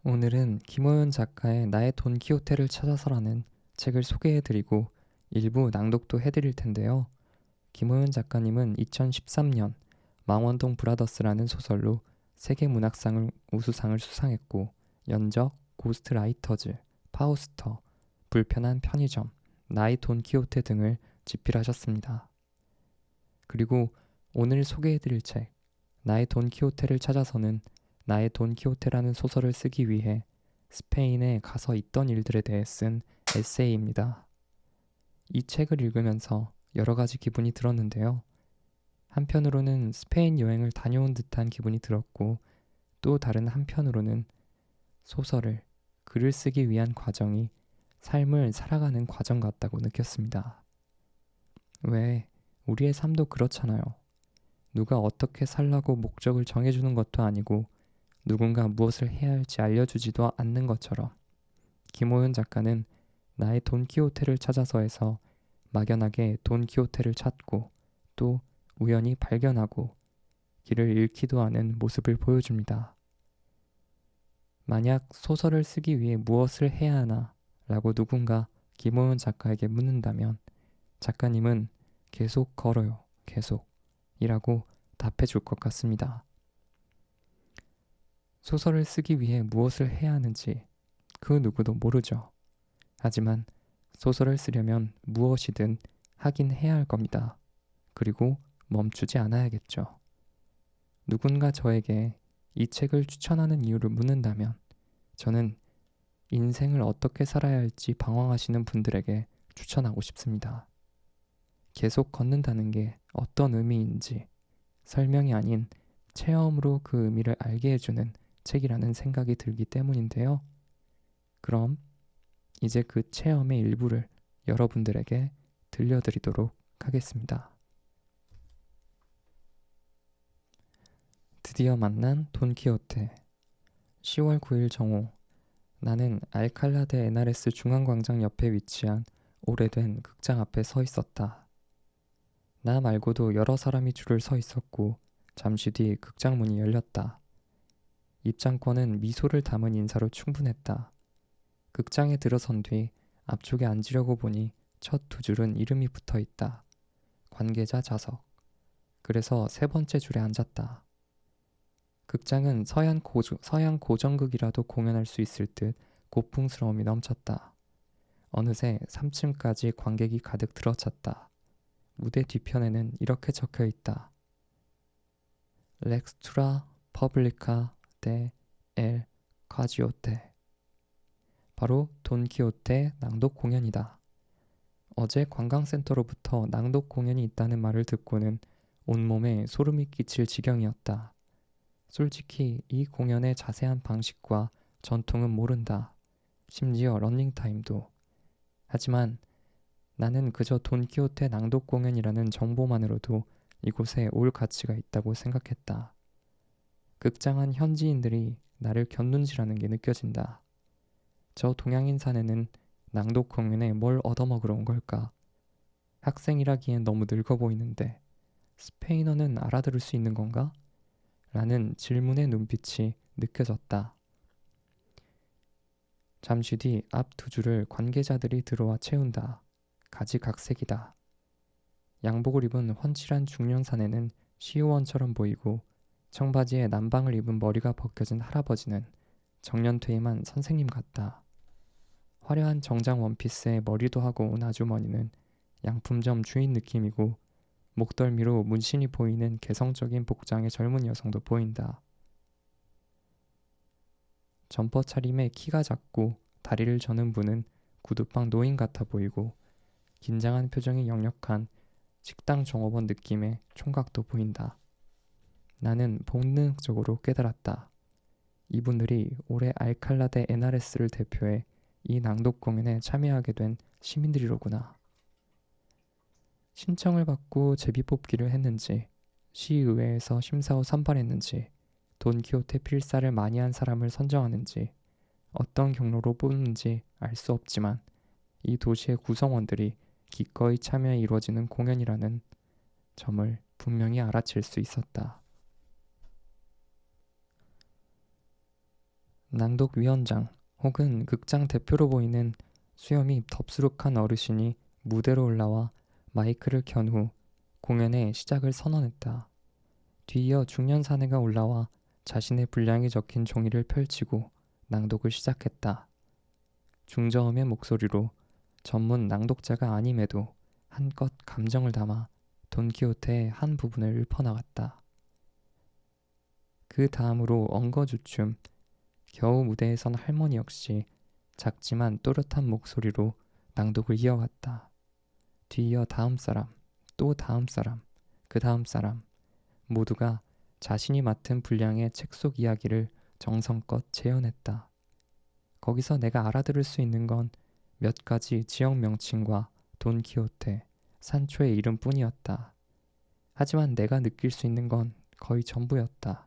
오늘은 김호연 작가의 나의 돈키호테를 찾아서라는 책을 소개해드리고 일부 낭독도 해드릴 텐데요. 김호연 작가님은 2013년 망원동 브라더스라는 소설로 세계문학상을 우수상을 수상했고 연적, 고스트라이터즈, 파우스터, 불편한 편의점, 나의 돈키호테 등을 집필하셨습니다. 그리고 오늘 소개해드릴 책 나의 돈키호테를 찾아서는 나의 돈키호테라는 소설을 쓰기 위해 스페인에 가서 있던 일들에 대해 쓴 에세이입니다. 이 책을 읽으면서 여러 가지 기분이 들었는데요. 한편으로는 스페인 여행을 다녀온 듯한 기분이 들었고 또 다른 한편으로는 소설을, 글을 쓰기 위한 과정이 삶을 살아가는 과정 같다고 느꼈습니다. 왜 우리의 삶도 그렇잖아요. 누가 어떻게 살라고 목적을 정해주는 것도 아니고 누군가 무엇을 해야 할지 알려주지도 않는 것처럼 김호연 작가는 나의 돈키호테를 찾아서에서 막연하게 돈키호테를 찾고 또 우연히 발견하고 길을 잃기도 하는 모습을 보여줍니다. 만약 소설을 쓰기 위해 무엇을 해야 하나 라고 누군가 김호연 작가에게 묻는다면 작가님은 계속 걸어요, 계속 이라고 답해 줄 것 같습니다. 소설을 쓰기 위해 무엇을 해야 하는지 그 누구도 모르죠. 하지만 소설을 쓰려면 무엇이든 하긴 해야 할 겁니다. 그리고 멈추지 않아야겠죠. 누군가 저에게 이 책을 추천하는 이유를 묻는다면 저는 인생을 어떻게 살아야 할지 방황하시는 분들에게 추천하고 싶습니다. 계속 걷는다는 게 어떤 의미인지 설명이 아닌 체험으로 그 의미를 알게 해주는 책이라는 생각이 들기 때문인데요. 그럼 이제 그 체험의 일부를 여러분들에게 들려드리도록 하겠습니다. 드디어 만난 돈키호테. 10월 9일 정오. 나는 알칼라 데 에나레스 중앙광장 옆에 위치한 오래된 극장 앞에 서 있었다. 나 말고도 여러 사람이 줄을 서 있었고 잠시 뒤 극장 문이 열렸다. 입장권은 미소를 담은 인사로 충분했다. 극장에 들어선 뒤 앞쪽에 앉으려고 보니 첫 두 줄은 이름이 붙어 있다. 관계자 좌석. 그래서 세 번째 줄에 앉았다. 극장은 서양 고전극이라도 공연할 수 있을 듯 고풍스러움이 넘쳤다. 어느새 3층까지 관객이 가득 들어찼다. 무대 뒤편에는 이렇게 적혀 있다. 렉스투라 퍼블리카 데 엘 콰지오테. 바로 돈키호테 낭독 공연이다. 어제 관광센터로부터 낭독 공연이 있다는 말을 듣고는 온몸에 소름이 끼칠 지경이었다. 솔직히 이 공연의 자세한 방식과 전통은 모른다. 심지어 러닝타임도. 하지만 나는 그저 돈키호테 낭독 공연이라는 정보만으로도 이곳에 올 가치가 있다고 생각했다. 극장한 현지인들이 나를 곁눈질하는 게 느껴진다. 저 동양인 사내는 낭독 공연에 뭘 얻어먹으러 온 걸까? 학생이라기엔 너무 늙어 보이는데 스페인어는 알아들을 수 있는 건가? 라는 질문의 눈빛이 느껴졌다. 잠시 뒤 앞 두 줄을 관계자들이 들어와 채운다. 가지각색이다. 양복을 입은 훤칠한 중년 사내는 시의원처럼 보이고 청바지에 남방을 입은 머리가 벗겨진 할아버지는 정년퇴임한 선생님 같다. 화려한 정장 원피스에 머리도 하고 온 아주머니는 양품점 주인 느낌이고 목덜미로 문신이 보이는 개성적인 복장의 젊은 여성도 보인다. 점퍼 차림에 키가 작고 다리를 저는 분은 구두방 노인 같아 보이고 긴장한 표정이 역력한 식당 종업원 느낌의 총각도 보인다. 나는 본능적으로 깨달았다. 이분들이 올해 알칼라 데 에나레스를 대표해 이 낭독 공연에 참여하게 된 시민들이로구나. 신청을 받고 제비뽑기를 했는지 시의회에서 심사 후 선발했는지 돈키호테 필사를 많이 한 사람을 선정하는지 어떤 경로로 뽑는지 알 수 없지만 이 도시의 구성원들이 기꺼이 참여해 이루어지는 공연이라는 점을 분명히 알아챌 수 있었다. 낭독위원장 혹은 극장 대표로 보이는 수염이 덥수룩한 어르신이 무대로 올라와 마이크를 켠 후 공연의 시작을 선언했다. 뒤이어 중년 사내가 올라와 자신의 분량이 적힌 종이를 펼치고 낭독을 시작했다. 중저음의 목소리로 전문 낭독자가 아님에도 한껏 감정을 담아 돈키호테의 한 부분을 읊어나갔다. 그 다음으로 엉거주춤 겨우 무대에 선 할머니 역시 작지만 또렷한 목소리로 낭독을 이어갔다. 뒤이어 다음 사람, 또 다음 사람, 그 다음 사람 모두가 자신이 맡은 분량의 책 속 이야기를 정성껏 재현했다. 거기서 내가 알아들을 수 있는 건 몇 가지 지역 명칭과 돈키호테, 산초의 이름뿐이었다. 하지만 내가 느낄 수 있는 건 거의 전부였다.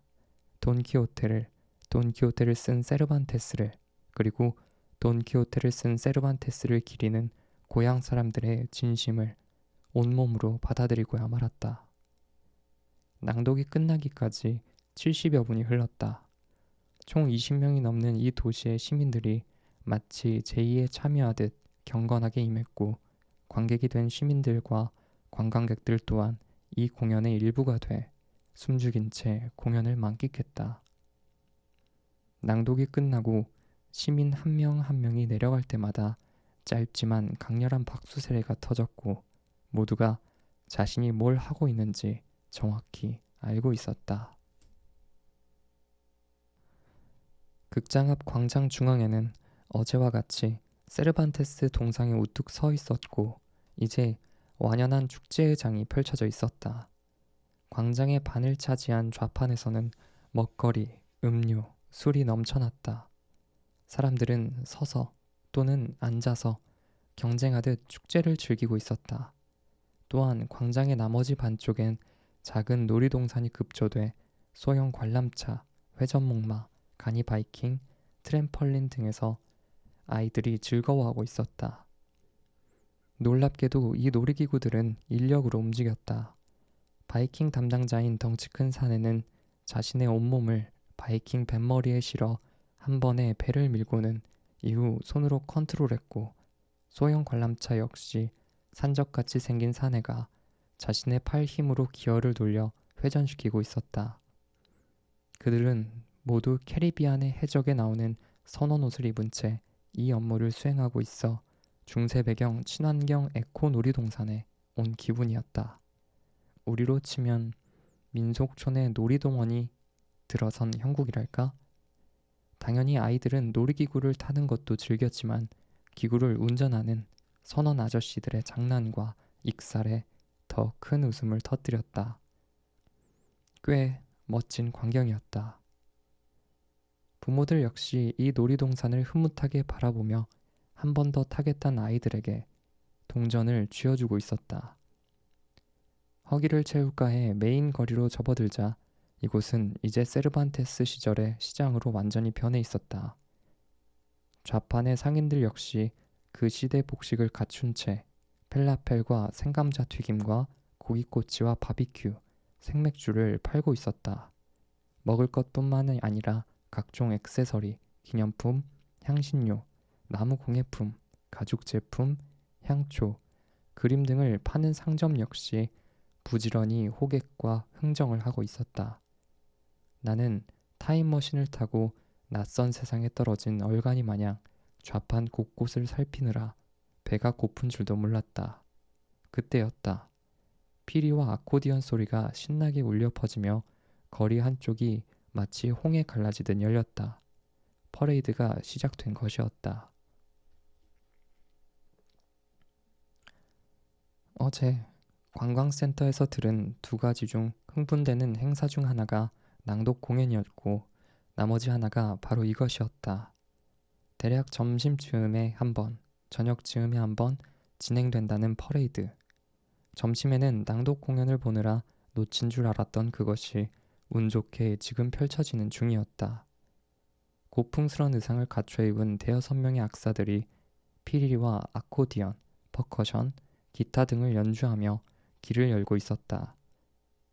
돈키호테를 쓴 세르반테스를, 그리고 돈키호테를 쓴 세르반테스를 기리는 고향 사람들의 진심을 온몸으로 받아들이고야 말았다. 낭독이 끝나기까지 70여 분이 흘렀다. 총 20명이 넘는 이 도시의 시민들이 마치 제2에 참여하듯 경건하게 임했고, 관객이 된 시민들과 관광객들 또한 이 공연의 일부가 돼 숨죽인 채 공연을 만끽했다. 낭독이 끝나고 시민 한 명 한 명이 내려갈 때마다 짧지만 강렬한 박수 세례가 터졌고, 모두가 자신이 뭘 하고 있는지 정확히 알고 있었다. 극장 앞 광장 중앙에는 어제와 같이 세르반테스 동상이 우뚝 서 있었고, 이제 완연한 축제의 장이 펼쳐져 있었다. 광장의 반을 차지한 좌판에서는 먹거리, 음료, 술이 넘쳐났다. 사람들은 서서 또는 앉아서 경쟁하듯 축제를 즐기고 있었다. 또한 광장의 나머지 반쪽엔 작은 놀이동산이 급조돼 소형 관람차, 회전목마, 가니바이킹, 트램펄린 등에서 아이들이 즐거워하고 있었다. 놀랍게도 이 놀이기구들은 인력으로 움직였다. 바이킹 담당자인 덩치 큰 사내는 자신의 온몸을 바이킹 뱃머리에 실어 한 번에 배를 밀고는 이후 손으로 컨트롤했고, 소형 관람차 역시 산적같이 생긴 사내가 자신의 팔 힘으로 기어를 돌려 회전시키고 있었다. 그들은 모두 캐리비안의 해적에 나오는 선원 옷을 입은 채 이 업무를 수행하고 있어 중세 배경 친환경 에코 놀이동산에 온 기분이었다. 우리로 치면 민속촌의 놀이동원이 들어선 형국이랄까? 당연히 아이들은 놀이기구를 타는 것도 즐겼지만 기구를 운전하는 선원 아저씨들의 장난과 익살에 더 큰 웃음을 터뜨렸다. 꽤 멋진 광경이었다. 부모들 역시 이 놀이동산을 흐뭇하게 바라보며 한 번 더 타겠다는 아이들에게 동전을 쥐어주고 있었다. 허기를 채울까 해 메인 거리로 접어들자 이곳은 이제 세르반테스 시절의 시장으로 완전히 변해 있었다. 좌판의 상인들 역시 그 시대 복식을 갖춘 채 펠라펠과 생감자 튀김과 고기꼬치와 바비큐, 생맥주를 팔고 있었다. 먹을 것뿐만이 아니라 각종 액세서리, 기념품, 향신료, 나무 공예품, 가죽 제품, 향초, 그림 등을 파는 상점 역시 부지런히 호객과 흥정을 하고 있었다. 나는 타임머신을 타고 낯선 세상에 떨어진 얼간이 마냥 좌판 곳곳을 살피느라 배가 고픈 줄도 몰랐다. 그때였다. 피리와 아코디언 소리가 신나게 울려 퍼지며 거리 한쪽이 마치 홍에 갈라지듯 열렸다. 퍼레이드가 시작된 것이었다. 어제 관광센터에서 들은 두 가지 중 흥분되는 행사 중 하나가 낭독 공연이었고, 나머지 하나가 바로 이것이었다. 대략 점심쯤에 한 번, 저녁쯤에 한 번 진행된다는 퍼레이드. 점심에는 낭독 공연을 보느라 놓친 줄 알았던 그것이 운 좋게 지금 펼쳐지는 중이었다. 고풍스런 의상을 갖춰 입은 대여섯 명의 악사들이 피리와 아코디언, 퍼커션, 기타 등을 연주하며 길을 열고 있었다.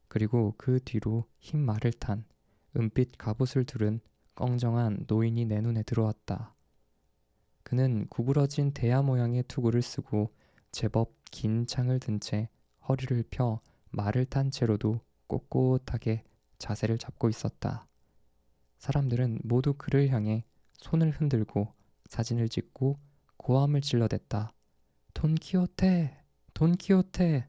그리고 그 뒤로 흰 말을 탄 은빛 갑옷을 두른 껑정한 노인이 내 눈에 들어왔다. 그는 구부러진 대야 모양의 투구를 쓰고 제법 긴 창을 든 채 허리를 펴 말을 탄 채로도 꼿꼿하게 자세를 잡고 있었다. 사람들은 모두 그를 향해 손을 흔들고 사진을 찍고 고함을 질러댔다. 돈키호테! 돈키호테!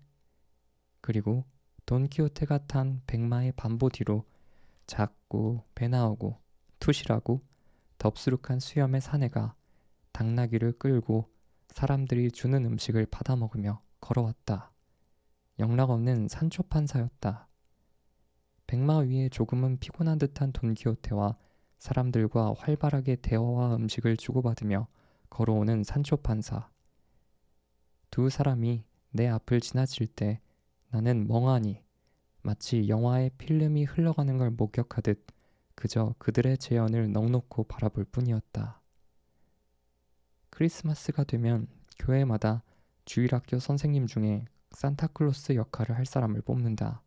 그리고 돈키호테가 탄 백마의 반보 뒤로 작고 배 나오고 투실하고 덥수룩한 수염의 사내가 당나귀를 끌고 사람들이 주는 음식을 받아먹으며 걸어왔다. 영락없는 산초 판사였다. 백마 위에 조금은 피곤한 듯한 돈키호테와 사람들과 활발하게 대화와 음식을 주고받으며 걸어오는 산초 판사. 두 사람이 내 앞을 지나칠 때 나는 멍하니 마치 영화의 필름이 흘러가는 걸 목격하듯 그저 그들의 재현을 넋놓고 바라볼 뿐이었다. 크리스마스가 되면 교회마다 주일학교 선생님 중에 산타클로스 역할을 할 사람을 뽑는다.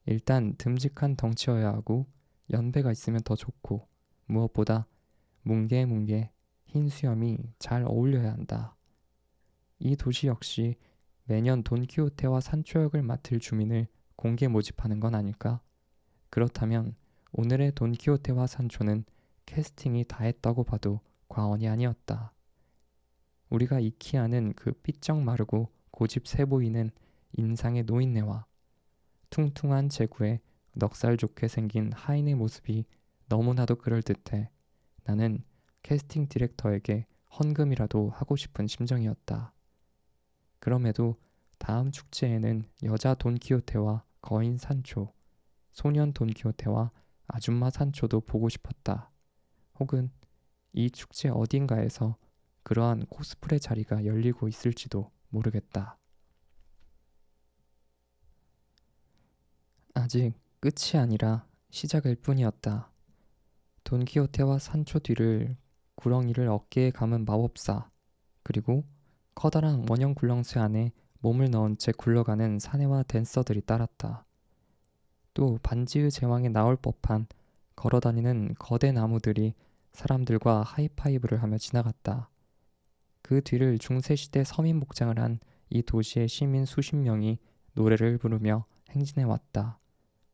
일단 듬직한 덩치여야 하고 연배가 있으면 더 좋고 무엇보다 뭉게뭉게 흰 수염이 잘 어울려야 한다. 이 도시 역시 매년 돈키호테와 산초 역을 맡을 주민을 공개 모집하는 건 아닐까? 그렇다면 오늘의 돈키호테와 산초는 캐스팅이 다 했다고 봐도 과언이 아니었다. 우리가 익히 아는 그 삐쩍 마르고 고집세 보이는 인상의 노인네와 퉁퉁한 제구에 넉살 좋게 생긴 하인의 모습이 너무나도 그럴듯해 나는 캐스팅 디렉터에게 헌금이라도 하고 싶은 심정이었다. 그럼에도 다음 축제에는 여자 돈키호테와 거인 산초, 소년 돈키호테와 아줌마 산초도 보고 싶었다. 혹은 이 축제 어딘가에서 그러한 코스프레 자리가 열리고 있을지도 모르겠다. 아직 끝이 아니라 시작일 뿐이었다. 돈키호테와 산초 뒤를 구렁이를 어깨에 감은 마법사, 그리고 커다란 원형 굴렁쇠 안에 몸을 넣은 채 굴러가는 사내와 댄서들이 따랐다. 또 반지의 제왕에 나올 법한 걸어다니는 거대 나무들이 사람들과 하이파이브를 하며 지나갔다. 그 뒤를 중세시대 서민 복장을 한 이 도시의 시민 수십 명이 노래를 부르며 행진해 왔다.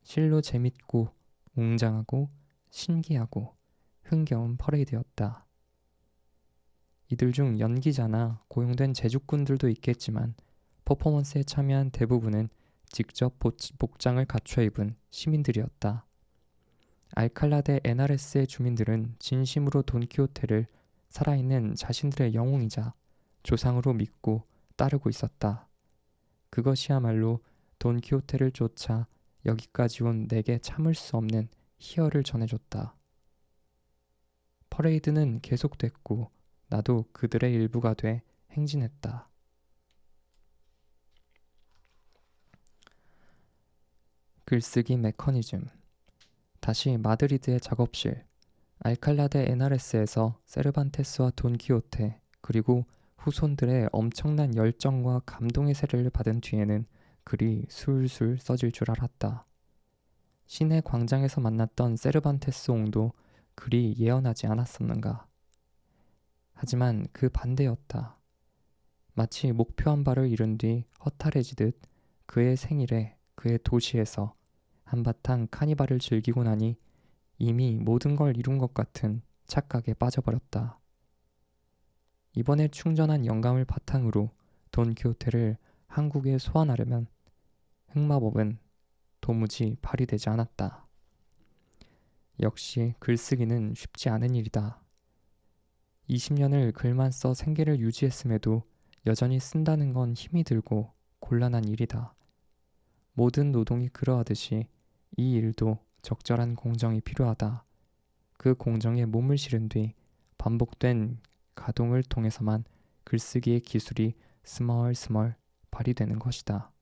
실로 재밌고 웅장하고 신기하고 흥겨운 퍼레이드였다. 이들 중 연기자나 고용된 제주꾼들도 있겠지만 퍼포먼스에 참여한 대부분은 직접 복장을 갖춰 입은 시민들이었다. 알칼라데 에나레스의 주민들은 진심으로 돈키호테를 살아있는 자신들의 영웅이자 조상으로 믿고 따르고 있었다. 그것이야말로 돈키호테를 쫓아 여기까지 온 내게 참을 수 없는 희열을 전해줬다. 퍼레이드는 계속됐고 나도 그들의 일부가 돼 행진했다. 글쓰기 메커니즘. 다시 마드리드의 작업실. 알칼라데 에나레스에서 세르반테스와 돈키호테 그리고 후손들의 엄청난 열정과 감동의 세례를 받은 뒤에는 글이 술술 써질 줄 알았다. 시내 광장에서 만났던 세르반테스 옹도 글이 예언하지 않았었는가. 하지만 그 반대였다. 마치 목표한 바를 이룬 뒤 허탈해지듯 그의 생일에 그의 도시에서 한바탕 카니발을 즐기고 나니 이미 모든 걸 이룬 것 같은 착각에 빠져버렸다. 이번에 충전한 영감을 바탕으로 돈키호테를 한국에 소환하려면 흑마법은 도무지 발휘되지 않았다. 역시 글쓰기는 쉽지 않은 일이다. 20년을 글만 써 생계를 유지했음에도 여전히 쓴다는 건 힘이 들고 곤란한 일이다. 모든 노동이 그러하듯이 이 일도 적절한 공정이 필요하다. 그 공정에 몸을 실은 뒤 반복된 가동을 통해서만 글쓰기의 기술이 스멀스멀 발휘되는 것이다.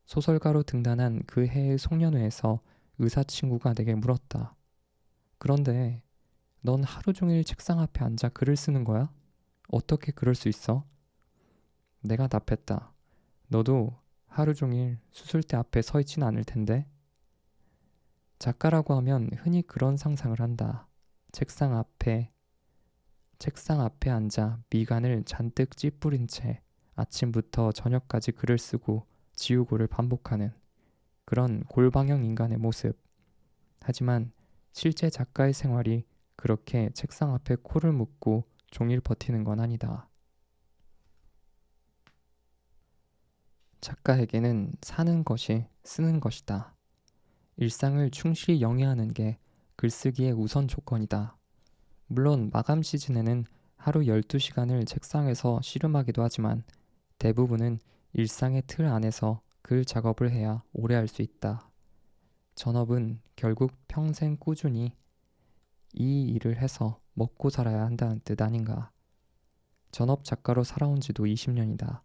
소설가로 등단한 그 해의 송년회에서 의사 친구가 내게 물었다. 그런데 넌 하루 종일 책상 앞에 앉아 글을 쓰는 거야? 어떻게 그럴 수 있어? 내가 답했다. 너도 하루 종일 수술대 앞에 서 있지는 않을 텐데. 작가라고 하면 흔히 그런 상상을 한다. 책상 앞에 앉아 미간을 잔뜩 찌푸린 채 아침부터 저녁까지 글을 쓰고 지우고를 반복하는 그런 골방형 인간의 모습. 하지만 실제 작가의 생활이 그렇게 책상 앞에 코를 묶고 종일 버티는 건 아니다. 작가에게는 사는 것이 쓰는 것이다. 일상을 충실히 영위하는 게 글쓰기의 우선 조건이다. 물론 마감 시즌에는 하루 12시간을 책상에서 씨름하기도 하지만 대부분은 일상의 틀 안에서 글 작업을 해야 오래 할 수 있다. 전업은 결국 평생 꾸준히 이 일을 해서 먹고 살아야 한다는 뜻 아닌가. 전업 작가로 살아온 지도 20년이다.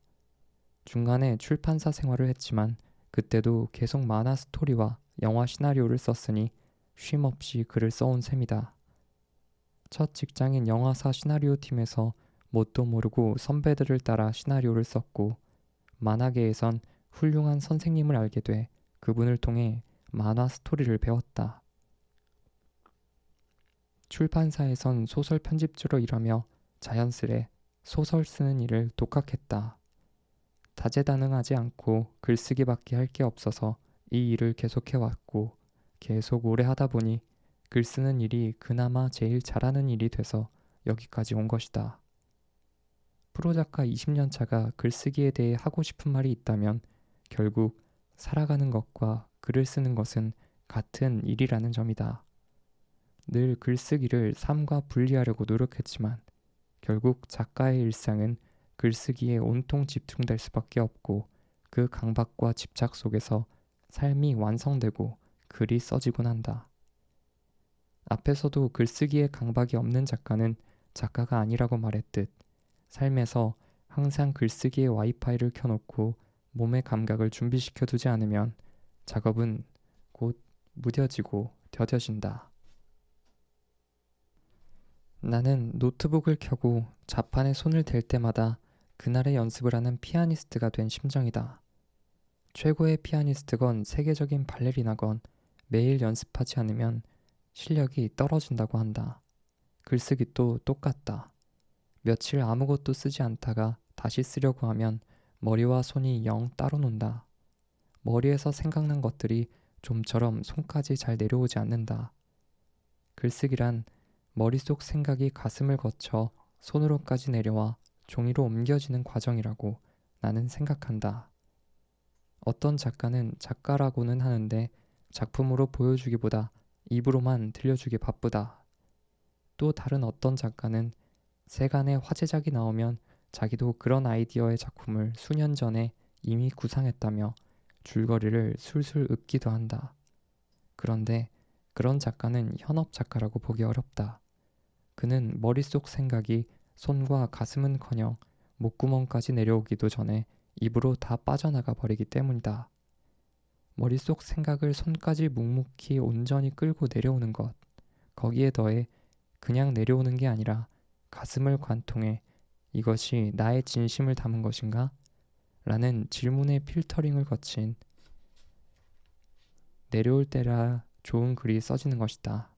중간에 출판사 생활을 했지만 그때도 계속 만화 스토리와 영화 시나리오를 썼으니 쉼 없이 글을 써온 셈이다. 첫 직장인 영화사 시나리오 팀에서 뭣도 모르고 선배들을 따라 시나리오를 썼고 만화계에선 훌륭한 선생님을 알게 돼 그분을 통해 만화 스토리를 배웠다. 출판사에선 소설 편집주로 일하며 자연스레 소설 쓰는 일을 독학했다. 다재다능하지 않고 글쓰기밖에 할 게 없어서 이 일을 계속해왔고 계속 오래 하다 보니 글 쓰는 일이 그나마 제일 잘하는 일이 돼서 여기까지 온 것이다. 프로작가 20년 차가 글쓰기에 대해 하고 싶은 말이 있다면 결국 살아가는 것과 글을 쓰는 것은 같은 일이라는 점이다. 늘 글쓰기를 삶과 분리하려고 노력했지만 결국 작가의 일상은 글쓰기에 온통 집중될 수밖에 없고 그 강박과 집착 속에서 삶이 완성되고 글이 써지곤 한다. 앞에서도 글쓰기에 강박이 없는 작가는 작가가 아니라고 말했듯 삶에서 항상 글쓰기의 와이파이를 켜놓고 몸의 감각을 준비시켜 두지 않으면 작업은 곧 무뎌지고 더뎌진다. 나는 노트북을 켜고 자판에 손을 댈 때마다 그날의 연습을 하는 피아니스트가 된 심정이다. 최고의 피아니스트건 세계적인 발레리나건 매일 연습하지 않으면 실력이 떨어진다고 한다. 글쓰기도 똑같다. 며칠 아무것도 쓰지 않다가 다시 쓰려고 하면 머리와 손이 영 따로 논다. 머리에서 생각난 것들이 좀처럼 손까지 잘 내려오지 않는다. 글쓰기란 머릿속 생각이 가슴을 거쳐 손으로까지 내려와 종이로 옮겨지는 과정이라고 나는 생각한다. 어떤 작가는 작가라고는 하는데 작품으로 보여주기보다 입으로만 들려주기 바쁘다. 또 다른 어떤 작가는 세간에 화제작이 나오면 자기도 그런 아이디어의 작품을 수년 전에 이미 구상했다며 줄거리를 술술 읊기도 한다. 그런데 그런 작가는 현업 작가라고 보기 어렵다. 그는 머릿속 생각이 손과 가슴은커녕 목구멍까지 내려오기도 전에 입으로 다 빠져나가 버리기 때문이다. 머릿속 생각을 손까지 묵묵히 온전히 끌고 내려오는 것, 거기에 더해 그냥 내려오는 게 아니라 가슴을 관통해 이것이 나의 진심을 담은 것인가? 라는 질문의 필터링을 거친 내려올 때라 좋은 글이 써지는 것이다.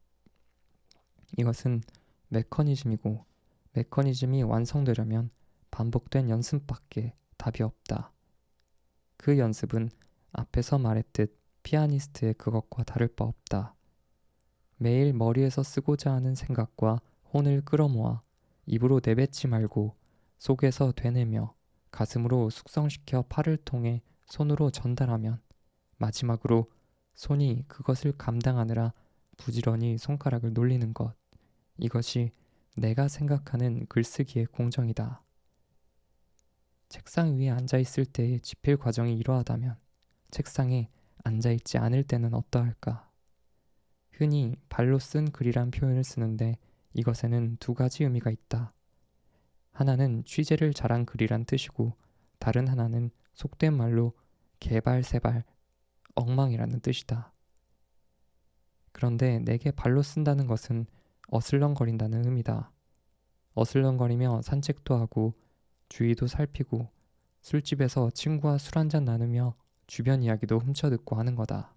이것은 메커니즘이고 메커니즘이 완성되려면 반복된 연습밖에 답이 없다. 그 연습은 앞에서 말했듯 피아니스트의 그것과 다를 바 없다. 매일 머리에서 쓰고자 하는 생각과 혼을 끌어모아 입으로 내뱉지 말고 속에서 되뇌며 가슴으로 숙성시켜 팔을 통해 손으로 전달하면 마지막으로 손이 그것을 감당하느라 부지런히 손가락을 놀리는 것. 이것이 내가 생각하는 글쓰기의 공정이다. 책상 위에 앉아있을 때의 집필 과정이 이러하다면 책상에 앉아있지 않을 때는 어떠할까? 흔히 발로 쓴 글이란 표현을 쓰는데 이것에는 두 가지 의미가 있다. 하나는 취재를 잘한 글이란 뜻이고 다른 하나는 속된 말로 개발세발, 엉망이라는 뜻이다. 그런데 내게 발로 쓴다는 것은 어슬렁거린다는 의미다. 어슬렁거리며 산책도 하고 주위도 살피고 술집에서 친구와 술 한잔 나누며 주변 이야기도 훔쳐듣고 하는 거다.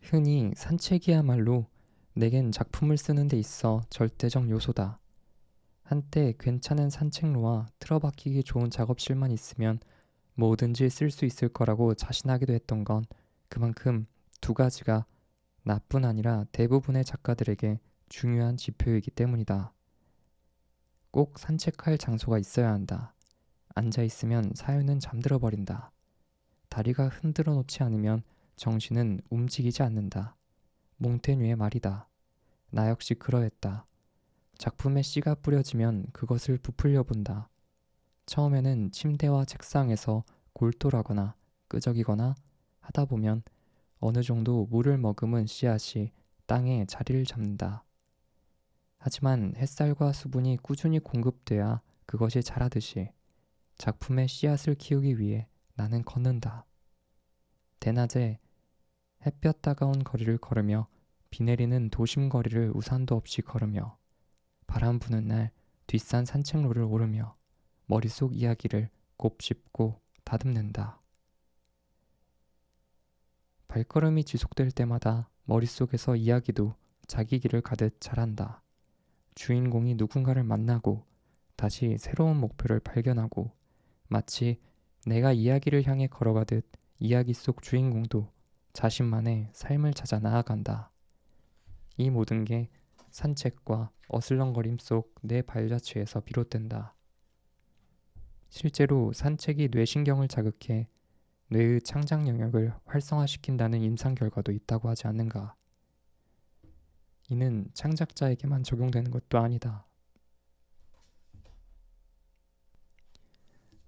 흔히 산책이야말로 내겐 작품을 쓰는 데 있어 절대적 요소다. 한때 괜찮은 산책로와 틀어박히기 좋은 작업실만 있으면 뭐든지 쓸 수 있을 거라고 자신하기도 했던 건 그만큼 두 가지가 나뿐 아니라 대부분의 작가들에게 중요한 지표이기 때문이다. 꼭 산책할 장소가 있어야 한다. 앉아 있으면 사연은 잠들어 버린다. 다리가 흔들어 놓지 않으면 정신은 움직이지 않는다. 몽테뉴의 말이다. 나 역시 그러했다. 작품에 씨가 뿌려지면 그것을 부풀려 본다. 처음에는 침대와 책상에서 골똘하거나 끄적이거나 하다 보면 어느 정도 물을 머금은 씨앗이 땅에 자리를 잡는다. 하지만 햇살과 수분이 꾸준히 공급돼야 그것이 자라듯이 작품의 씨앗을 키우기 위해 나는 걷는다. 대낮에 햇볕 따가운 거리를 걸으며 비 내리는 도심 거리를 우산도 없이 걸으며 바람 부는 날 뒷산 산책로를 오르며 머릿속 이야기를 곱씹고 다듬는다. 발걸음이 지속될 때마다 머릿속에서 이야기도 자기 길을 가듯 자란다. 주인공이 누군가를 만나고 다시 새로운 목표를 발견하고 마치 내가 이야기를 향해 걸어가듯 이야기 속 주인공도 자신만의 삶을 찾아 나아간다. 이 모든 게 산책과 어슬렁거림 속 내 발자취에서 비롯된다. 실제로 산책이 뇌신경을 자극해 뇌의 창작 영역을 활성화시킨다는 임상 결과도 있다고 하지 않는가. 이는 창작자에게만 적용되는 것도 아니다.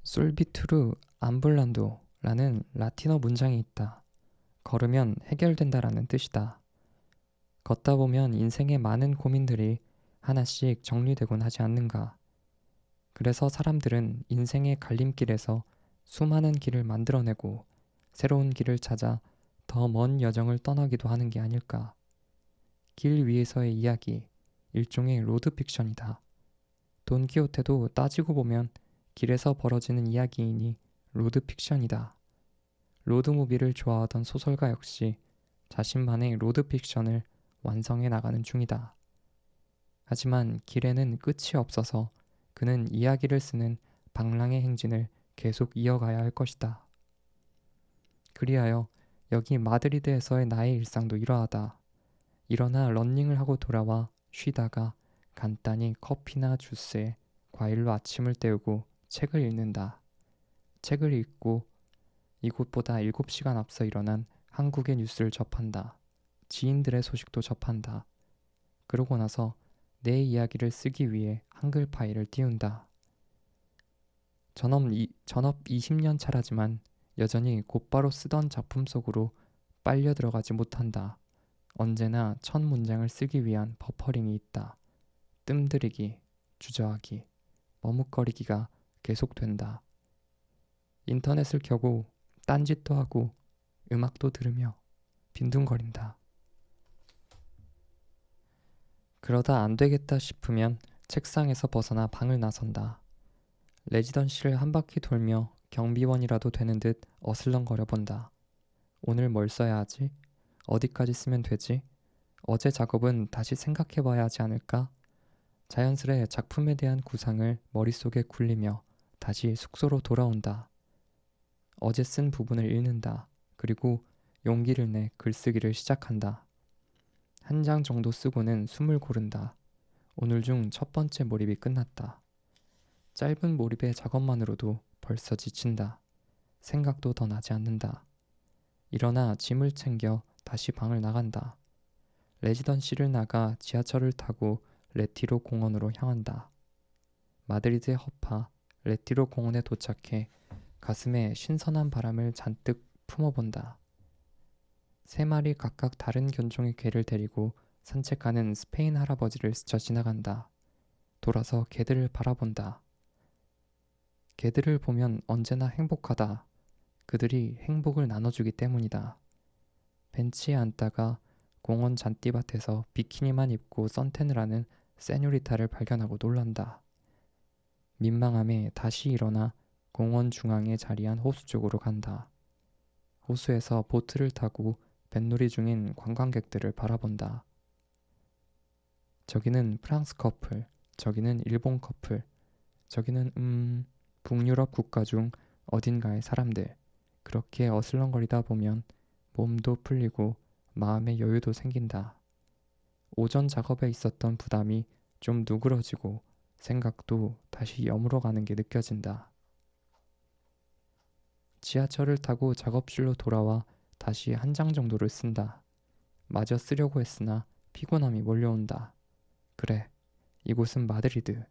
솔비투르 암불란도라는 라틴어 문장이 있다. 걸으면 해결된다라는 뜻이다. 걷다 보면 인생의 많은 고민들이 하나씩 정리되곤 하지 않는가. 그래서 사람들은 인생의 갈림길에서 수많은 길을 만들어내고 새로운 길을 찾아 더 먼 여정을 떠나기도 하는 게 아닐까. 길 위에서의 이야기, 일종의 로드픽션이다. 돈키호테도 따지고 보면 길에서 벌어지는 이야기이니 로드픽션이다. 로드무비를 좋아하던 소설가 역시 자신만의 로드픽션을 완성해 나가는 중이다. 하지만 길에는 끝이 없어서 그는 이야기를 쓰는 방랑의 행진을 계속 이어가야 할 것이다. 그리하여 여기 마드리드에서의 나의 일상도 이러하다. 일어나 러닝을 하고 돌아와 쉬다가 간단히 커피나 주스에 과일로 아침을 때우고 책을 읽는다. 책을 읽고 이곳보다 7시간 앞서 일어난 한국의 뉴스를 접한다. 지인들의 소식도 접한다. 그러고 나서 내 이야기를 쓰기 위해 한글 파일을 띄운다. 전업 20년 차라지만 여전히 곧바로 쓰던 작품 속으로 빨려 들어가지 못한다. 언제나 첫 문장을 쓰기 위한 버퍼링이 있다. 뜸들이기, 주저하기, 머뭇거리기가 계속된다. 인터넷을 켜고 딴짓도 하고 음악도 들으며 빈둥거린다. 그러다 안 되겠다 싶으면 책상에서 벗어나 방을 나선다. 레지던시를 한 바퀴 돌며 경비원이라도 되는 듯 어슬렁거려 본다. 오늘 뭘 써야 하지? 어디까지 쓰면 되지? 어제 작업은 다시 생각해봐야 하지 않을까? 자연스레 작품에 대한 구상을 머릿속에 굴리며 다시 숙소로 돌아온다. 어제 쓴 부분을 읽는다. 그리고 용기를 내 글쓰기를 시작한다. 한 장 정도 쓰고는 숨을 고른다. 오늘 중 첫 번째 몰입이 끝났다. 짧은 몰입의 작업만으로도 벌써 지친다. 생각도 더 나지 않는다. 일어나 짐을 챙겨 다시 방을 나간다. 레지던시를 나가 지하철을 타고 레티로 공원으로 향한다. 마드리드의 허파 레티로 공원에 도착해 가슴에 신선한 바람을 잔뜩 품어본다. 3마리 각각 다른 견종의 개를 데리고 산책하는 스페인 할아버지를 스쳐 지나간다. 돌아서 개들을 바라본다. 개들을 보면 언제나 행복하다. 그들이 행복을 나눠주기 때문이다. 벤치에 앉다가 공원 잔디밭에서 비키니만 입고 선탠을 하는 세뇨리타를 발견하고 놀란다. 민망함에 다시 일어나 공원 중앙에 자리한 호수 쪽으로 간다. 호수에서 보트를 타고 뱃놀이 중인 관광객들을 바라본다. 저기는 프랑스 커플, 저기는 일본 커플, 저기는 북유럽 국가 중 어딘가의 사람들. 그렇게 어슬렁거리다 보면 몸도 풀리고 마음의 여유도 생긴다. 오전 작업에 있었던 부담이 좀 누그러지고 생각도 다시 여물어가는 게 느껴진다. 지하철을 타고 작업실로 돌아와 다시 한 장 정도를 쓴다. 마저 쓰려고 했으나 피곤함이 몰려온다. 그래, 이곳은 마드리드.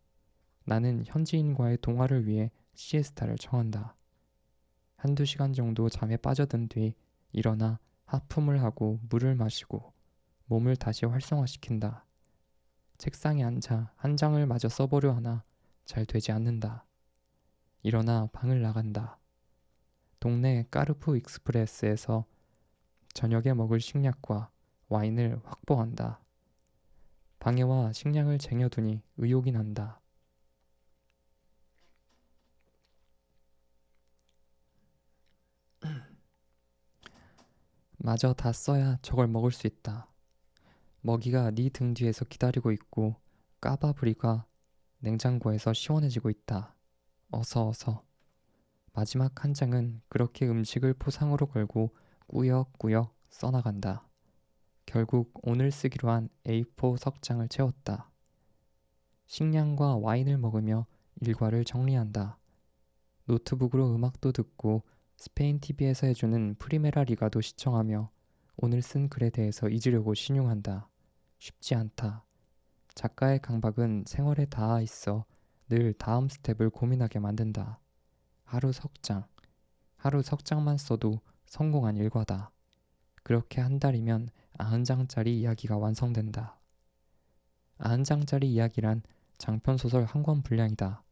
나는 현지인과의 동화를 위해 시에스타를 청한다. 한두 시간 정도 잠에 빠져든 뒤 일어나 하품을 하고 물을 마시고 몸을 다시 활성화시킨다. 책상에 앉아 한 장을 마저 써보려 하나 잘 되지 않는다. 일어나 방을 나간다. 동네 까르푸 익스프레스에서 저녁에 먹을 식량과 와인을 확보한다. 방에와 식량을 쟁여두니 의욕이 난다. 마저 다 써야 저걸 먹을 수 있다. 먹이가 네 등 뒤에서 기다리고 있고 까바브리가 냉장고에서 시원해지고 있다. 어서. 마지막 한 장은 그렇게 음식을 포상으로 걸고 꾸역꾸역 써나간다. 결국 오늘 쓰기로 한 A4 석장을 채웠다. 식량과 와인을 먹으며 일과를 정리한다. 노트북으로 음악도 듣고 스페인 TV에서 해주는 프리메라 리가도 시청하며 오늘 쓴 글에 대해서 잊으려고 신용한다. 쉽지 않다. 작가의 강박은 생활에 닿아 있어 늘 다음 스텝을 고민하게 만든다. 하루 석 장만 써도 성공한 일과다. 그렇게 한 달이면 90장짜리 이야기가 완성된다. 90장짜리 이야기란 장편소설 한 권 분량이다.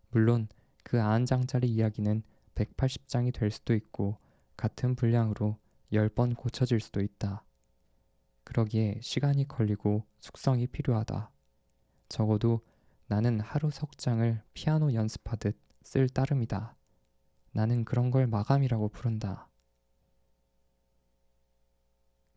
물론 그 90장짜리 이야기는 180장이 될 수도 있고 같은 분량으로 10번 고쳐질 수도 있다. 그러기에 시간이 걸리고 숙성이 필요하다. 적어도 나는 하루 석 장을 피아노 연습하듯 쓸 따름이다. 나는 그런 걸 마감이라고 부른다.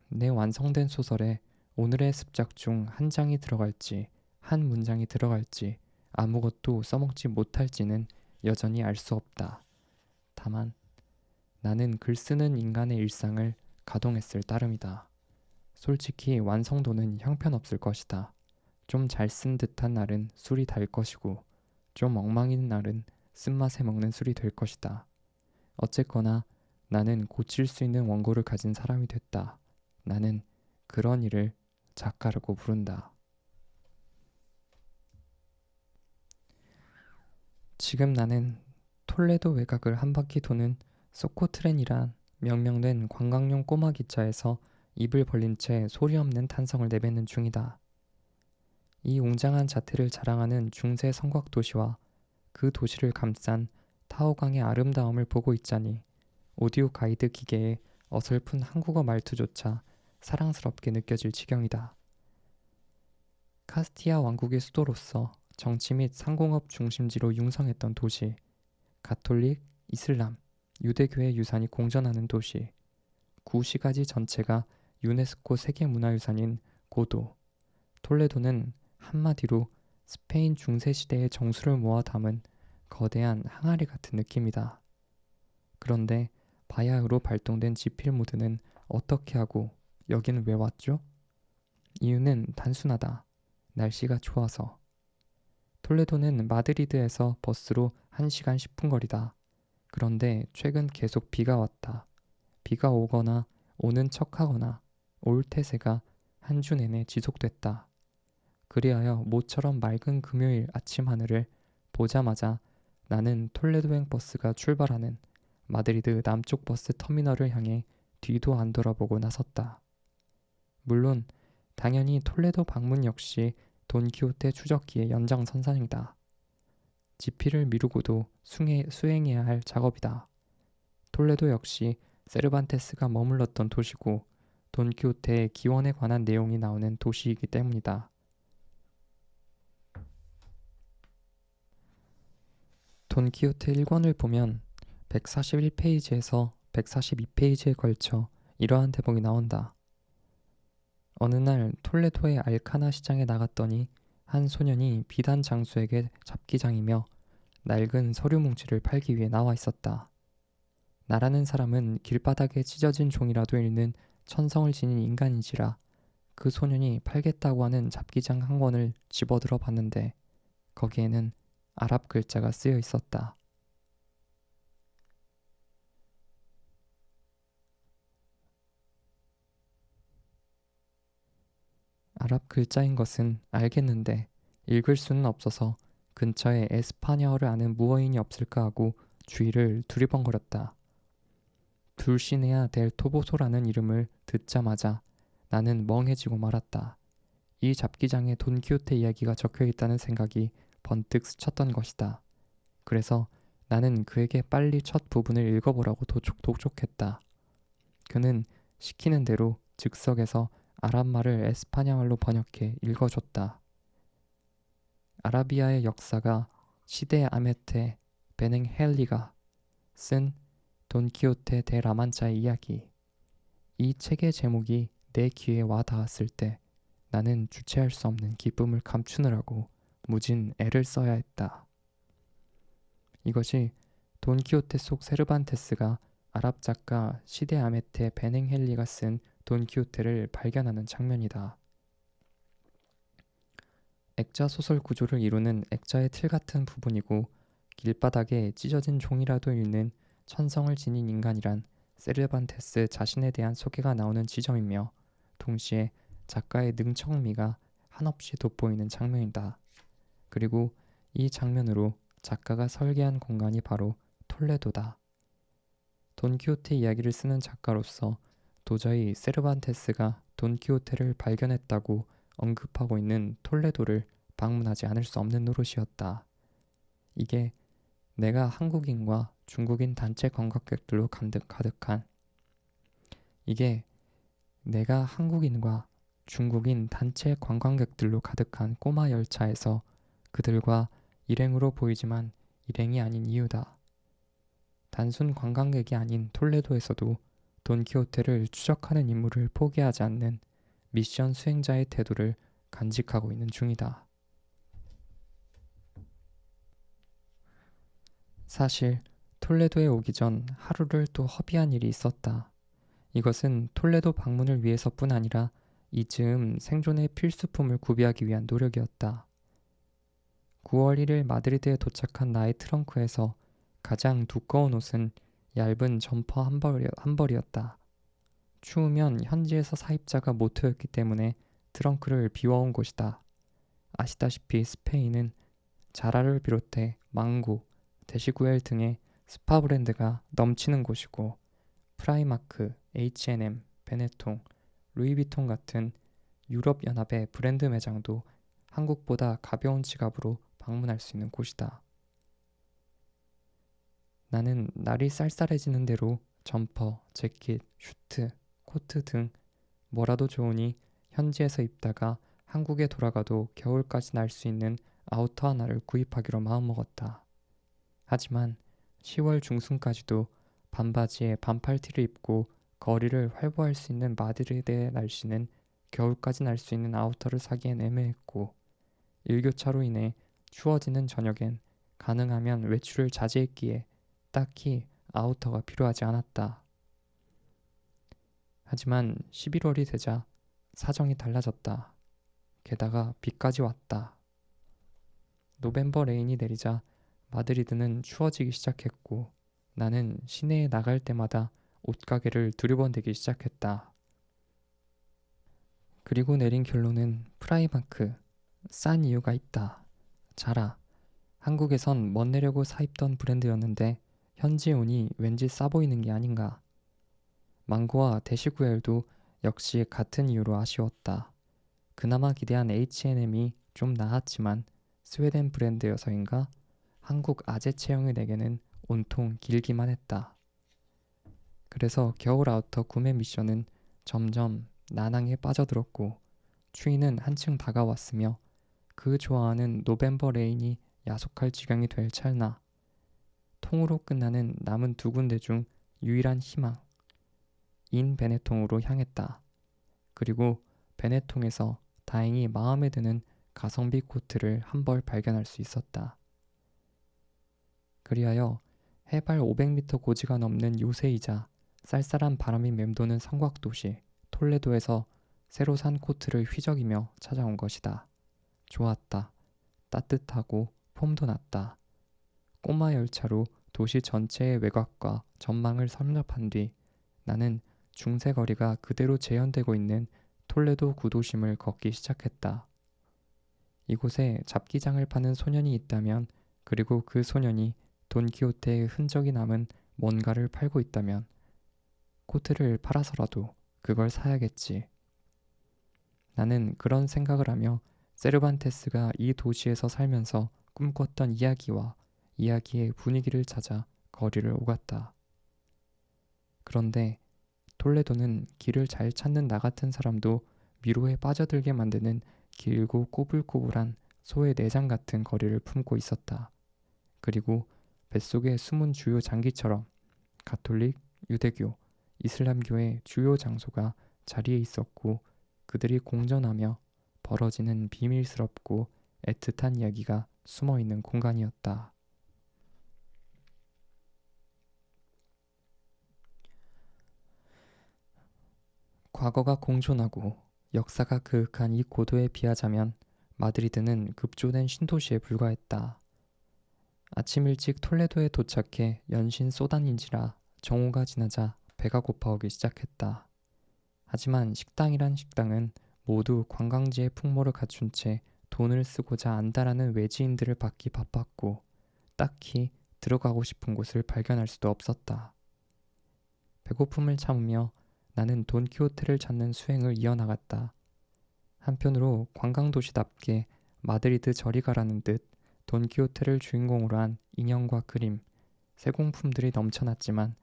내 완성된 소설에 오늘의 습작 중 한 장이 들어갈지 한 문장이 들어갈지 아무것도 써먹지 못할지는 여전히 알 수 없다. 다만 나는 글 쓰는 인간의 일상을 가동했을 따름이다. 솔직히 완성도는 형편없을 것이다. 좀 잘 쓴 듯한 날은 술이 달 것이고 좀 엉망인 날은 쓴맛에 먹는 술이 될 것이다. 어쨌거나 나는 고칠 수 있는 원고를 가진 사람이 됐다. 나는 그런 일을 작가라고 부른다. 지금 나는 톨레도 외곽을 한 바퀴 도는 소코트렌이란 명명된 관광용 꼬마 기차에서 입을 벌린 채 소리 없는 탄성을 내뱉는 중이다. 이 웅장한 자태를 자랑하는 중세 성곽 도시와 그 도시를 감싼 타오강의 아름다움을 보고 있자니 오디오 가이드 기계의 어설픈 한국어 말투조차 사랑스럽게 느껴질 지경이다. 카스티아 왕국의 수도로서 정치 및 상공업 중심지로 융성했던 도시, 가톨릭, 이슬람, 유대교의 유산이 공존하는 도시, 구시가지 전체가 유네스코 세계문화유산인 고도, 톨레도는 한마디로 스페인 중세시대의 정수를 모아 담은 거대한 항아리 같은 느낌이다. 그런데 바야흐로 발동된 지필 모드는 어떻게 하고 여기는 왜 왔죠? 이유는 단순하다. 날씨가 좋아서. 톨레도는 마드리드에서 버스로 1시간 10분 거리다. 그런데 최근 계속 비가 왔다. 비가 오거나 오는 척하거나 올 태세가 한 주 내내 지속됐다. 그리하여 모처럼 맑은 금요일 아침 하늘을 보자마자 나는 톨레도행 버스가 출발하는 마드리드 남쪽 버스 터미널을 향해 뒤도 안 돌아보고 나섰다. 물론 당연히 톨레도 방문 역시 돈키호테 추적기의 연장선상이다. 지필을 미루고도 수행해야 할 작업이다. 톨레도 역시 세르반테스가 머물렀던 도시고 돈키호테의 기원에 관한 내용이 나오는 도시이기 때문이다. 돈키호테 1권을 보면 141페이지에서 142페이지에 걸쳐 이러한 대목이 나온다. 어느 날 톨레도의 알카나 시장에 나갔더니 한 소년이 비단 장수에게 잡기장이며 낡은 서류 뭉치를 팔기 위해 나와 있었다. 나라는 사람은 길바닥에 찢어진 종이라도 읽는 천성을 지닌 인간인지라 그 소년이 팔겠다고 하는 잡기장 한 권을 집어들어 봤는데 거기에는 아랍 글자가 쓰여 있었다. 아랍 글자인 것은 알겠는데 읽을 수는 없어서 근처에 에스파냐어를 아는 무어인이 없을까 하고 주위를 두리번거렸다. 둘시네아 델 토보소라는 이름을 듣자마자 나는 멍해지고 말았다. 이 잡기장에 돈키호테 이야기가 적혀 있다는 생각이 번뜩 스쳤던 것이다. 그래서 나는 그에게 빨리 첫 부분을 읽어보라고 독촉했다. 그는 시키는 대로 즉석에서 아랍말을 에스파냐말로 번역해 읽어줬다. 아라비아의 역사가 시데 아메테 베냉헬리가 쓴 돈키호테 데 라만차의 이야기. 이 책의 제목이 내 귀에 와 닿았을 때 나는 주체할 수 없는 기쁨을 감추느라고 무진 애를 써야 했다. 이것이 돈키호테 속 세르반테스가 아랍 작가 시데 아메테 베냉헬리가 쓴 돈키호테를 발견하는 장면이다. 액자 소설 구조를 이루는 액자의 틀 같은 부분이고 길바닥에 찢어진 종이라도 읽는 천성을 지닌 인간이란 세르반테스 자신에 대한 소개가 나오는 지점이며 동시에 작가의 능청미가 한없이 돋보이는 장면이다. 그리고 이 장면으로 작가가 설계한 공간이 바로 톨레도다. 돈키호테 이야기를 쓰는 작가로서 도저히 세르반테스가 돈키호테를 발견했다고 언급하고 있는 톨레도를 방문하지 않을 수 없는 노릇이었다. 이게 내가 한국인과 중국인 단체 관광객들로 가득한 이게 내가 한국인과 중국인 단체 관광객들로 가득한 꼬마 열차에서 그들과 일행으로 보이지만 일행이 아닌 이유다. 단순 관광객이 아닌 톨레도에서도 돈키호테를 추적하는 임무를 포기하지 않는 미션 수행자의 태도를 간직하고 있는 중이다. 사실 톨레도에 오기 전 하루를 또 허비한 일이 있었다. 이것은 톨레도 방문을 위해서뿐 아니라 이 즈음 생존의 필수품을 구비하기 위한 노력이었다. 9월 1일 마드리드에 도착한 나의 트렁크에서 가장 두꺼운 옷은 얇은 점퍼 한 벌이었다. 추우면 현지에서 사입자가 모토였기 때문에 트렁크를 비워온 곳이다. 아시다시피 스페인은 자라를 비롯해 망고, 데시구엘 등의 스파 브랜드가 넘치는 곳이고 프라이마크, H&M, 베네통, 루이비통 같은 유럽연합의 브랜드 매장도 한국보다 가벼운 지갑으로 방문할 수 있는 곳이다. 나는 날이 쌀쌀해지는 대로 점퍼, 재킷, 슈트, 코트 등 뭐라도 좋으니 현지에서 입다가 한국에 돌아가도 겨울까지 날 수 있는 아우터 하나를 구입하기로 마음먹었다. 하지만 10월 중순까지도 반바지에 반팔티를 입고 거리를 활보할 수 있는 마드리드의 날씨는 겨울까지 날 수 있는 아우터를 사기엔 애매했고 일교차로 인해 추워지는 저녁엔 가능하면 외출을 자제했기에 딱히 아우터가 필요하지 않았다. 하지만 11월이 되자 사정이 달라졌다. 게다가 비까지 왔다. 노벰버 레인이 내리자 마드리드는 추워지기 시작했고 나는 시내에 나갈 때마다 옷가게를 두리번대기 시작했다. 그리고 내린 결론은 프라이마크, 싼 이유가 있다. 자라, 한국에선 멋내려고 사입던 브랜드였는데 현지에 오니 왠지 싸 보이는 게 아닌가. 망고와 데시구엘도 역시 같은 이유로 아쉬웠다. 그나마 기대한 H&M이 좀 나았지만 스웨덴 브랜드여서인가 한국 아재 체형의 내게는 온통 길기만 했다. 그래서 겨울 아우터 구매 미션은 점점 난항에 빠져들었고 추위는 한층 다가왔으며 그 좋아하는 노벰버 레인이 야속할 지경이 될 찰나 통으로 끝나는 남은 두 군데 중 유일한 희망, 인 베네통으로 향했다. 그리고 베네통에서 다행히 마음에 드는 가성비 코트를 한 벌 발견할 수 있었다. 그리하여 해발 500m 고지가 넘는 요새이자 쌀쌀한 바람이 맴도는 성곽도시 톨레도에서 새로 산 코트를 휘저기며 찾아온 것이다. 좋았다. 따뜻하고 폼도 났다. 꼬마 열차로 도시 전체의 외곽과 전망을 섭렵한 뒤 나는 중세 거리가 그대로 재현되고 있는 톨레도 구도심을 걷기 시작했다. 이곳에 잡기장을 파는 소년이 있다면, 그리고 그 소년이 돈키호테의 흔적이 남은 뭔가를 팔고 있다면 코트를 팔아서라도 그걸 사야겠지. 나는 그런 생각을 하며 세르반테스가 이 도시에서 살면서 꿈꿨던 이야기와 이야기의 분위기를 찾아 거리를 오갔다. 그런데 톨레도는 길을 잘 찾는 나 같은 사람도 미로에 빠져들게 만드는 길고 꼬불꼬불한 소의 내장 같은 거리를 품고 있었다. 그리고 뱃속의 숨은 주요 장기처럼 가톨릭, 유대교, 이슬람교의 주요 장소가 자리에 있었고, 그들이 공존하며 벌어지는 비밀스럽고 애틋한 이야기가 숨어 있는 공간이었다. 과거가 공존하고 역사가 그윽한 이 고도에 비하자면 마드리드는 급조된 신도시에 불과했다. 아침 일찍 톨레도에 도착해 연신 쏘다닌지라 정오가 지나자 배가 고파오기 시작했다. 하지만 식당이란 식당은 모두 관광지의 풍모를 갖춘 채 돈을 쓰고자 안달하는 외지인들을 받기 바빴고, 딱히 들어가고 싶은 곳을 발견할 수도 없었다. 배고픔을 참으며 나는 돈키호테를 찾는 수행을 이어나갔다. 한편으로 관광도시답게 마드리드 저리 가라는 듯 돈키호테를 주인공으로 한 인형과 그림, 세공품들이 넘쳐났지만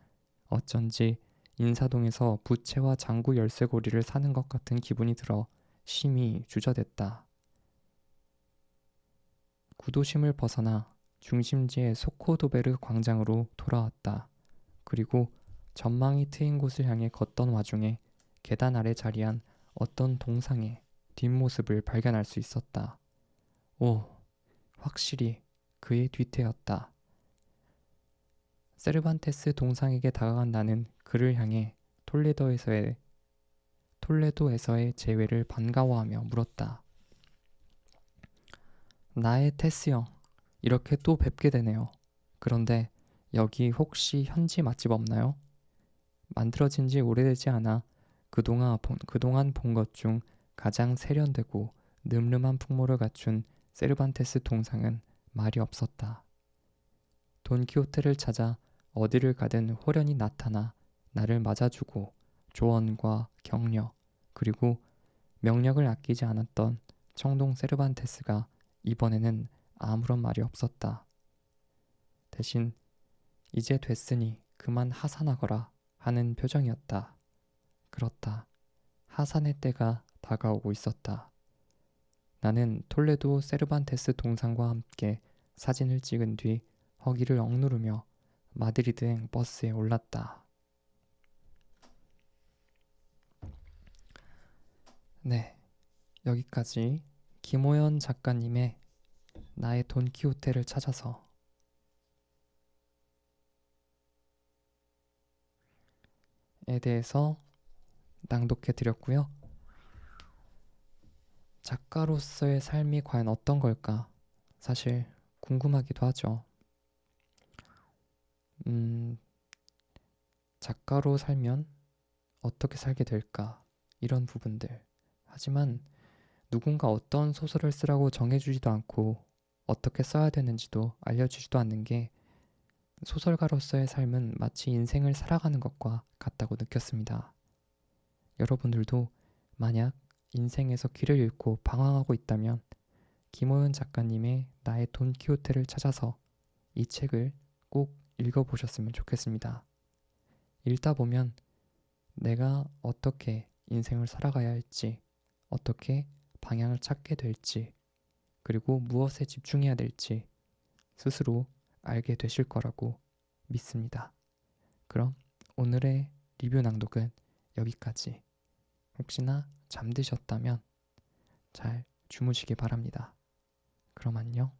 어쩐지 인사동에서 부채와 장구 열쇠고리를 사는 것 같은 기분이 들어 심히 주저됐다. 구도심을 벗어나 중심지의 소코도베르 광장으로 돌아왔다. 그리고 전망이 트인 곳을 향해 걷던 와중에 계단 아래 자리한 어떤 동상의 뒷모습을 발견할 수 있었다. 오, 확실히 그의 뒤태였다. 세르반테스 동상에게 다가간 나는 그를 향해 톨레도에서의 재회를 반가워하며 물었다. 나의 테스 형, 이렇게 또 뵙게 되네요. 그런데 여기 혹시 현지 맛집 없나요? 만들어진 지 오래되지 않아 그동안 본 것 중 가장 세련되고 늠름한 풍모를 갖춘 세르반테스 동상은 말이 없었다. 돈키호테를 찾아 어디를 가든 호련히 나타나 나를 맞아주고 조언과 격려, 그리고 명령을 아끼지 않았던 청동 세르반테스가 이번에는 아무런 말이 없었다. 대신 이제 됐으니 그만 하산하거라 하는 표정이었다. 그렇다. 하산의 때가 다가오고 있었다. 나는 톨레도 세르반테스 동상과 함께 사진을 찍은 뒤 허기를 억누르며 마드리드행 버스에 올랐다. 네, 여기까지 김호연 작가님의 나의 돈키호테를 찾아서에 대해서 낭독해 드렸고요. 작가로서의 삶이 과연 어떤 걸까? 사실 궁금하기도 하죠. 작가로 살면 어떻게 살게 될까? 이런 부분들. 하지만 누군가 어떤 소설을 쓰라고 정해주지도 않고 어떻게 써야 되는지도 알려주지도 않는 게 소설가로서의 삶은 마치 인생을 살아가는 것과 같다고 느꼈습니다. 여러분들도 만약 인생에서 길을 잃고 방황하고 있다면 김호연 작가님의 나의 돈키호테를 찾아서 이 책을 꼭 읽어보셨으면 좋겠습니다. 읽다 보면 내가 어떻게 인생을 살아가야 할지, 어떻게 방향을 찾게 될지, 그리고 무엇에 집중해야 될지 스스로 알게 되실 거라고 믿습니다. 그럼 오늘의 리뷰 낭독은 여기까지. 혹시나 잠드셨다면 잘 주무시기 바랍니다. 그럼 안녕.